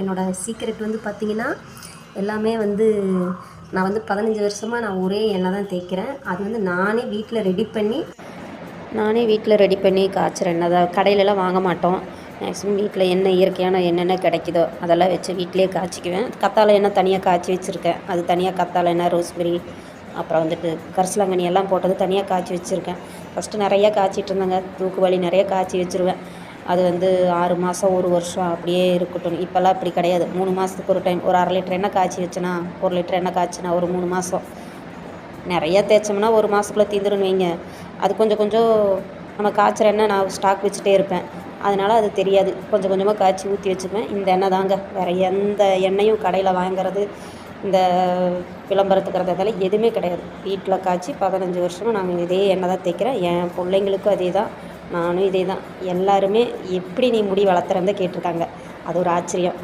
என்னோடய சீக்ரெட் வந்து பார்த்திங்கன்னா எல்லாமே வந்து நான் வந்து 15 வருஷமாக நான் ஒரே எண்ணெய் தான் தேய்க்கிறேன். அது வந்து நானே வீட்டில் ரெடி பண்ணி காய்ச்சுற எண்ணெய் தான். கடையிலலாம் வாங்க மாட்டோம். மேக்ஸிமம் வீட்டில் எண்ணெய் இயற்கையான என்னென்ன கிடைக்குதோ அதெல்லாம் வச்சு வீட்டிலே காய்ச்சிக்குவேன். கத்தாழை எண்ணெய் தனியாக காய்ச்சி வச்சுருக்கேன். அது தனியாக கத்தாழை எண்ணெய், ரோஸ்மெரி, அப்புறம் வந்துட்டு கரிசலாங்கண்ணி எல்லாம் போட்டது தனியாக காய்ச்சி வச்சுருக்கேன். ஃபஸ்ட்டு நிறையா காய்ச்சிட்டு இருந்தேங்க. தூக்குவாளி நிறைய காய்ச்சி வச்சுருவேன். அது வந்து 6 மாதம் 1 வருஷம் அப்படியே இருக்கட்டும். இப்போல்லாம் அப்படி கிடையாது. 3 மாதத்துக்கு ஒரு டைம் ஒரு 1/2 லிட்டர் எண்ணெய் காய்ச்சி வச்சேன்னா 1 லிட்டர் எண்ணெய் காய்ச்சினா ஒரு 3 மாதம். நிறையா தேய்ச்சோம்னா 1 மாதத்துக்குள்ளே தீந்துருன்னு வைங்க. அது கொஞ்சம் கொஞ்சம் நம்ம காய்ச்சிற எண்ணெய் நான் ஸ்டாக் வச்சுட்டே இருப்பேன். அதனால் அது தெரியாது. கொஞ்சம் கொஞ்சமாக காய்ச்சி ஊற்றி வச்சுக்குவேன். இந்த எண்ணெய் தாங்க. வேறு எந்த எண்ணெயும் கடையில் வாங்குறது, இந்த விளம்பரத்துக்கிறது அதெல்லாம் எதுவுமே கிடையாது. வீட்டில் காய்ச்சி 15 வருஷமாக நாங்கள் இதே எண்ணெய் தான் தேய்க்கிறேன். என் பிள்ளைங்களுக்கும் அதே தான், நானும் இதே தான். எல்லாருமே எப்படி நீ முடி வளர்த்துறன்னு கேட்டிருக்காங்க. அது ஒரு ஆச்சரியம்.